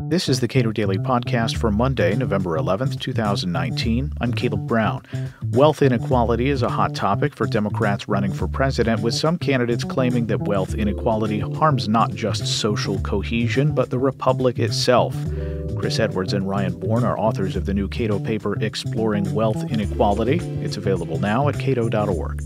This is the Cato Daily Podcast for Monday, November 11th, 2019. I'm Caleb Brown. Wealth inequality is a hot topic for Democrats running for president, with some candidates claiming that wealth inequality harms not just social cohesion, but the republic itself. Chris Edwards and Ryan Bourne are authors of the new Cato paper, Exploring Wealth Inequality. It's available now at cato.org.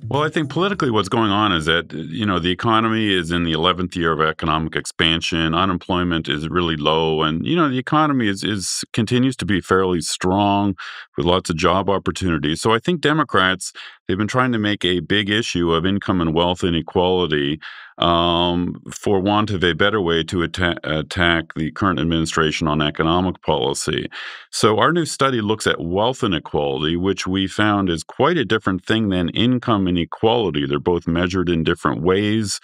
Well, I think politically what's going on is that, the economy is in the 11th year of economic expansion. Unemployment is really low. And, the economy is continues to be fairly strong with lots of job opportunities. So I think Democrats, they've been trying to make a big issue of income and wealth inequality for want of a better way to attack the current administration on economic policy. So our new study looks at wealth inequality, which we found is quite a different thing than income inequality. They're both measured in different ways,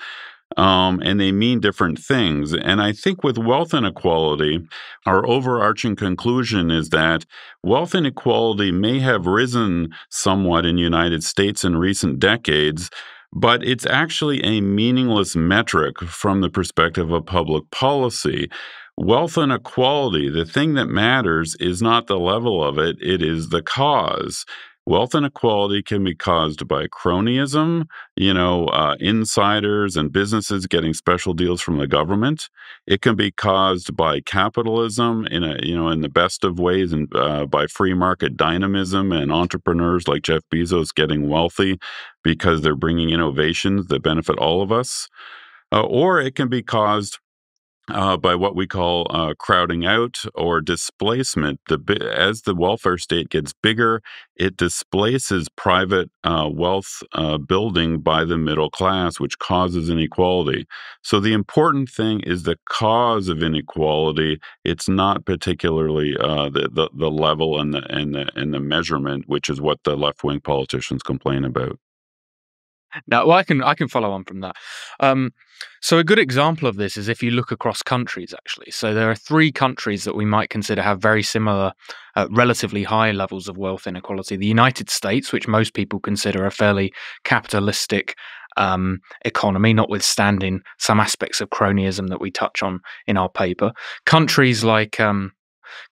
and they mean different things. And I think with wealth inequality, our overarching conclusion is that wealth inequality may have risen somewhat in the United States in recent decades, but it's actually a meaningless metric from the perspective of public policy. Wealth inequality, the thing that matters is not the level of it, it is the cause. Wealth inequality can be caused by cronyism, insiders and businesses getting special deals from the government. It can be caused by capitalism in the best of ways, and by free market dynamism and entrepreneurs like Jeff Bezos getting wealthy because they're bringing innovations that benefit all of us. Or it can be caused by what we call crowding out or displacement. As the welfare state gets bigger, it displaces private wealth building by the middle class, which causes inequality. So the important thing is the cause of inequality. It's not particularly the level and the measurement, which is what the left-wing politicians complain about. Now, well, I can follow on from that. So a good example of this is if you look across countries, actually. So there are three countries that we might consider have very similar, relatively high levels of wealth inequality. The United States, which most people consider a fairly capitalistic economy, notwithstanding some aspects of cronyism that we touch on in our paper. Countries like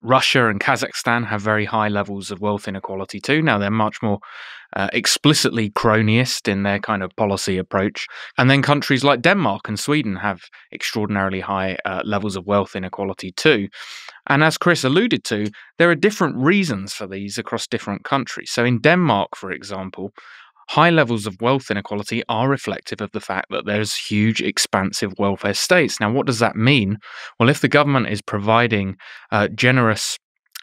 Russia and Kazakhstan have very high levels of wealth inequality too. Now, they're much more explicitly cronyist in their kind of policy approach. And then countries like Denmark and Sweden have extraordinarily high levels of wealth inequality too. And as Chris alluded to, there are different reasons for these across different countries. So in Denmark, for example, high levels of wealth inequality are reflective of the fact that there's huge, expansive welfare states. Now, what does that mean? Well, if the government is providing generous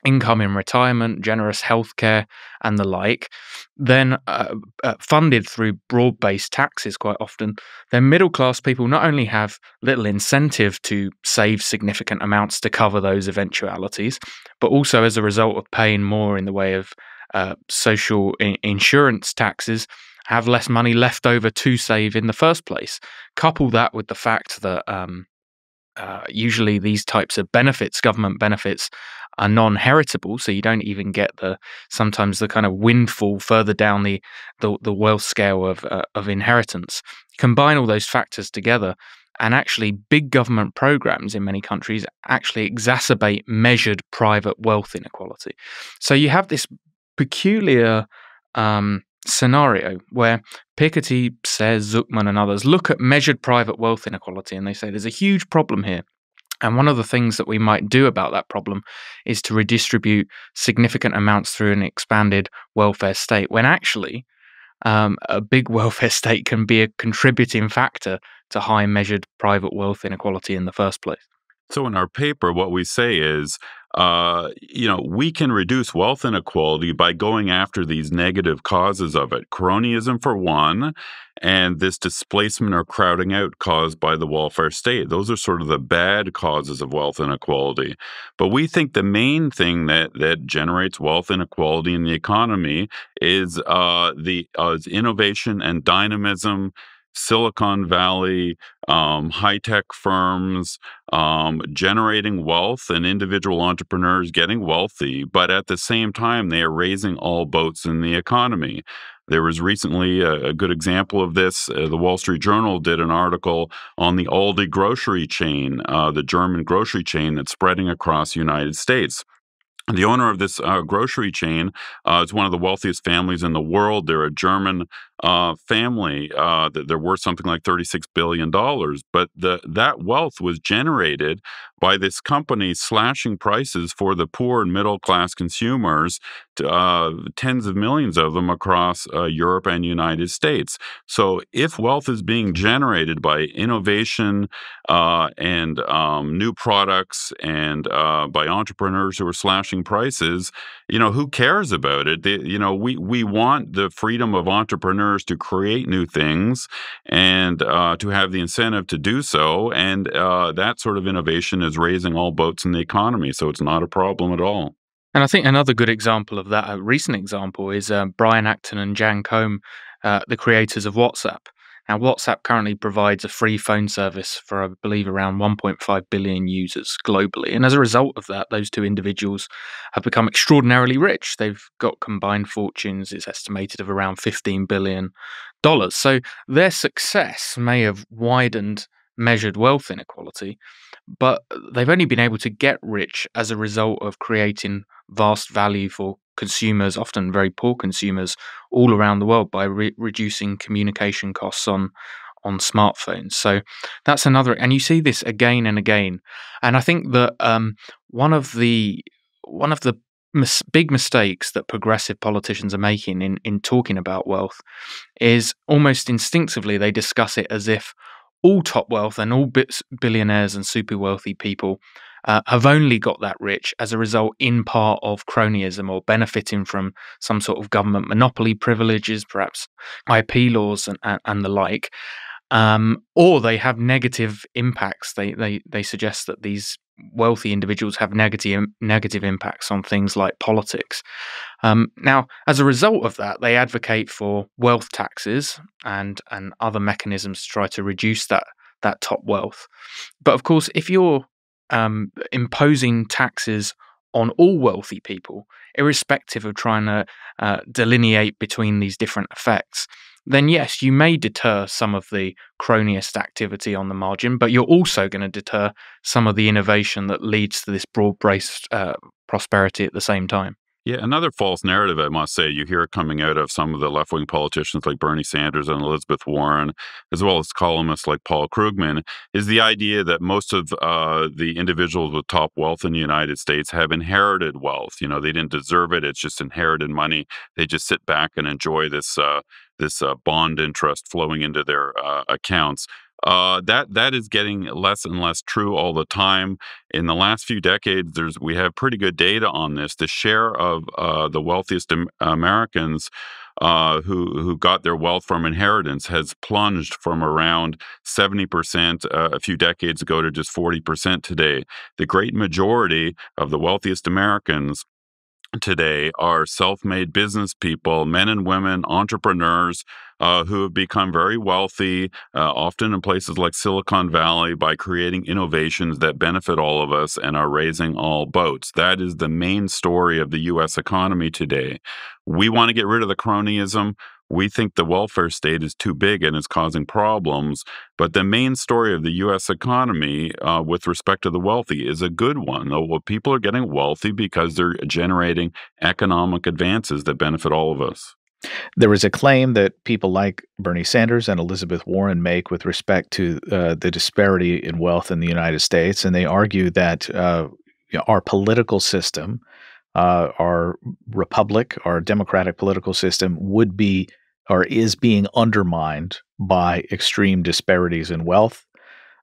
income in retirement, generous healthcare, and the like, then funded through broad-based taxes quite often, then middle-class people not only have little incentive to save significant amounts to cover those eventualities, but also as a result of paying more in the way of social insurance taxes, have less money left over to save in the first place. Couple that with the fact that usually these types of benefits, government benefits, are non-heritable, so you don't even get sometimes the kind of windfall further down the wealth scale of inheritance. Combine all those factors together, and actually big government programs in many countries actually exacerbate measured private wealth inequality. So you have this peculiar scenario where Piketty says, Zuckman and others look at measured private wealth inequality and they say there's a huge problem here. And one of the things that we might do about that problem is to redistribute significant amounts through an expanded welfare state, when actually a big welfare state can be a contributing factor to high measured private wealth inequality in the first place. So in our paper, what we say is, we can reduce wealth inequality by going after these negative causes of it. Cronyism, for one, and this displacement or crowding out caused by the welfare state. Those are sort of the bad causes of wealth inequality. But we think the main thing that generates wealth inequality in the economy is innovation and dynamism, Silicon Valley, high-tech firms generating wealth and individual entrepreneurs getting wealthy, but at the same time, they are raising all boats in the economy. There was recently a good example of this. The Wall Street Journal did an article on the Aldi grocery chain, the German grocery chain that's spreading across the United States. The owner of this grocery chain is one of the wealthiest families in the world. They're a German family. They're worth something like $36 billion. But that wealth was generated by this company slashing prices for the poor and middle-class consumers, tens of millions of them across Europe and United States. So if wealth is being generated by innovation and new products and by entrepreneurs who are slashing prices, who cares about it? We want the freedom of entrepreneurs to create new things and to have the incentive to do so. And that sort of innovation is raising all boats in the economy. So it's not a problem at all. And I think another good example of that, a recent example, is Brian Acton and Jan Koum, the creators of WhatsApp. Now, WhatsApp currently provides a free phone service for, I believe, around 1.5 billion users globally. And as a result of that, those two individuals have become extraordinarily rich. They've got combined fortunes, it's estimated, of around $15 billion. So their success may have widened measured wealth inequality, but they've only been able to get rich as a result of creating vast value for consumers, often very poor consumers, all around the world by reducing communication costs on smartphones. So that's another, and you see this again and again. And I think that one of the big mistakes that progressive politicians are making in talking about wealth is almost instinctively they discuss it as if all top wealth and all billionaires and super wealthy people have only got that rich as a result, in part, of cronyism or benefiting from some sort of government monopoly privileges, perhaps IP laws and the like, or they have negative impacts. They suggest that these wealthy individuals have negative impacts on things like politics. Now, as a result of that, they advocate for wealth taxes and other mechanisms to try to reduce that top wealth. But of course, if you're imposing taxes on all wealthy people, irrespective of trying to delineate between these different effects, then yes, you may deter some of the cronyist activity on the margin, but you're also going to deter some of the innovation that leads to this broad-based prosperity at the same time. Yeah, another false narrative, I must say, you hear coming out of some of the left-wing politicians like Bernie Sanders and Elizabeth Warren, as well as columnists like Paul Krugman, is the idea that most of the individuals with top wealth in the United States have inherited wealth. They didn't deserve it. It's just inherited money. They just sit back and enjoy this bond interest flowing into their accounts. That is getting less and less true all the time. In the last few decades, we have pretty good data on this. The share of the wealthiest Americans who got their wealth from inheritance has plunged from around 70% a few decades ago to just 40% today. The great majority of the wealthiest Americans today are self-made business people, men and women, entrepreneurs who have become very wealthy, often in places like Silicon Valley, by creating innovations that benefit all of us and are raising all boats. That is the main story of the U.S. economy today. We want to get rid of the cronyism. We think the welfare state is too big and is causing problems. But the main story of the U.S. economy with respect to the wealthy is a good one. People are getting wealthy because they're generating economic advances that benefit all of us. There is a claim that people like Bernie Sanders and Elizabeth Warren make with respect to the disparity in wealth in the United States, and they argue that our political system, our republic, our democratic political system would be or is being undermined by extreme disparities in wealth.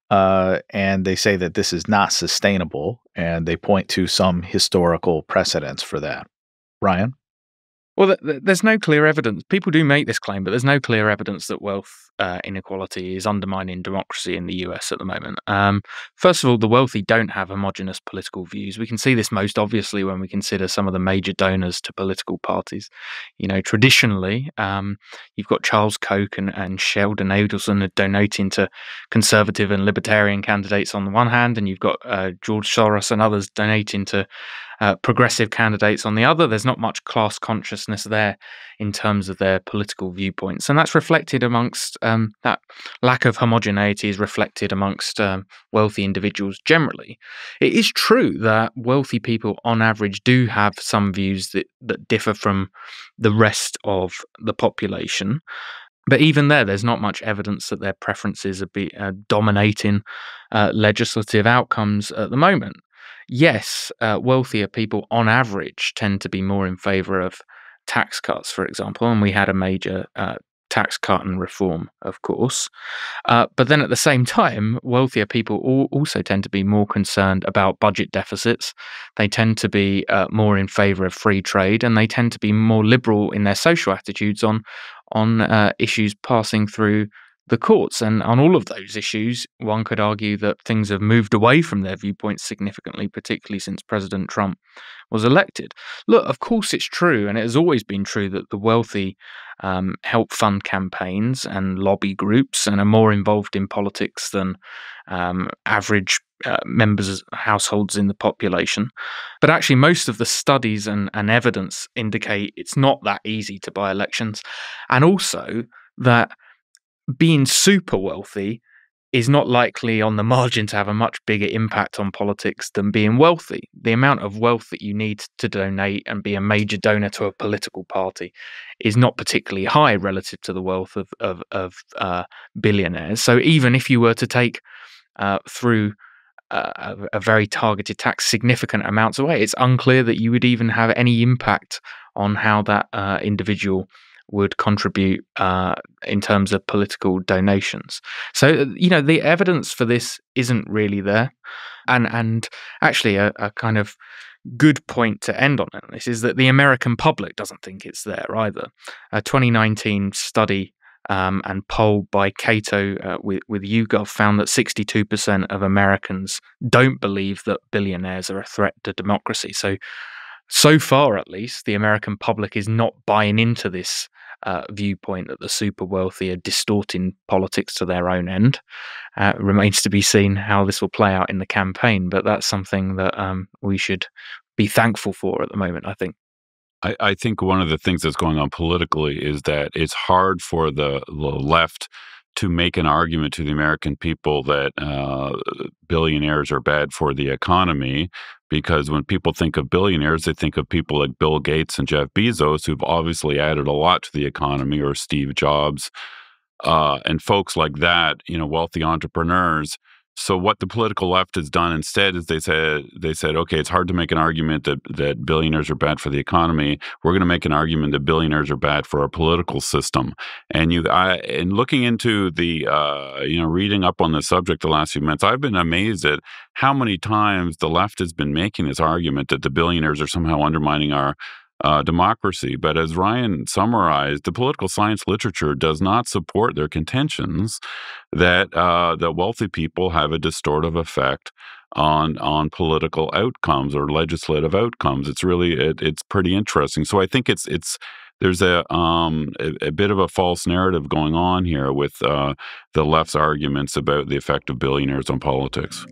And they say that this is not sustainable, and they point to some historical precedents for that. Ryan? Well, there's no clear evidence. People do make this claim, but there's no clear evidence that wealth inequality is undermining democracy in the US at the moment. First of all, the wealthy don't have homogenous political views. We can see this most obviously when we consider some of the major donors to political parties. Traditionally, you've got Charles Koch and Sheldon Adelson donating to conservative and libertarian candidates on the one hand, and you've got George Soros and others donating to progressive candidates on the other. There's not much class consciousness there in terms of their political viewpoints. And that's reflected amongst that lack of homogeneity is reflected amongst wealthy individuals generally. It is true that wealthy people on average do have some views that differ from the rest of the population. But even there's not much evidence that their preferences are dominating legislative outcomes at the moment. Yes, wealthier people on average tend to be more in favour of tax cuts, for example, and we had a major tax cut and reform, of course. But then at the same time, wealthier people also tend to be more concerned about budget deficits. They tend to be more in favour of free trade, and they tend to be more liberal in their social attitudes on issues passing through the courts. And on all of those issues, one could argue that things have moved away from their viewpoints significantly, particularly since President Trump was elected. Look, of course it's true, and it has always been true, that the wealthy help fund campaigns and lobby groups and are more involved in politics than average members, households in the population. But actually, most of the studies and evidence indicate it's not that easy to buy elections, and also that being super wealthy is not likely on the margin to have a much bigger impact on politics than being wealthy. The amount of wealth that you need to donate and be a major donor to a political party is not particularly high relative to the wealth of billionaires. So even if you were to take through a very targeted tax significant amounts away, it's unclear that you would even have any impact on how that individual would contribute in terms of political donations. So, the evidence for this isn't really there. And actually, a kind of good point to end on this is that the American public doesn't think it's there either. A 2019 study and poll by Cato with YouGov found that 62% of Americans don't believe that billionaires are a threat to democracy. So far, at least, the American public is not buying into this viewpoint that the super wealthy are distorting politics to their own end. It remains to be seen how this will play out in the campaign, but that's something that we should be thankful for at the moment, I think. I think one of the things that's going on politically is that it's hard for the left to make an argument to the American people that billionaires are bad for the economy, because when people think of billionaires, they think of people like Bill Gates and Jeff Bezos, who've obviously added a lot to the economy, or Steve Jobs, and folks like that, wealthy entrepreneurs. So what the political left has done instead is they said, okay, it's hard to make an argument that billionaires are bad for the economy. We're going to make an argument that billionaires are bad for our political system. And in looking into the, reading up on the subject the last few months, I've been amazed at how many times the left has been making this argument that the billionaires are somehow undermining our democracy. But as Ryan summarized, the political science literature does not support their contentions that wealthy people have a distortive effect on political outcomes or legislative outcomes. It's really it's pretty interesting. So I think there's a bit of a false narrative going on here with the left's arguments about the effect of billionaires on politics.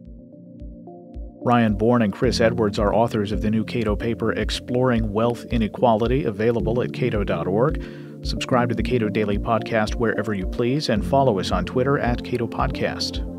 Ryan Bourne and Chris Edwards are authors of the new Cato paper, Exploring Wealth Inequality, available at cato.org. Subscribe to the Cato Daily Podcast wherever you please, and follow us on Twitter @CatoPodcast.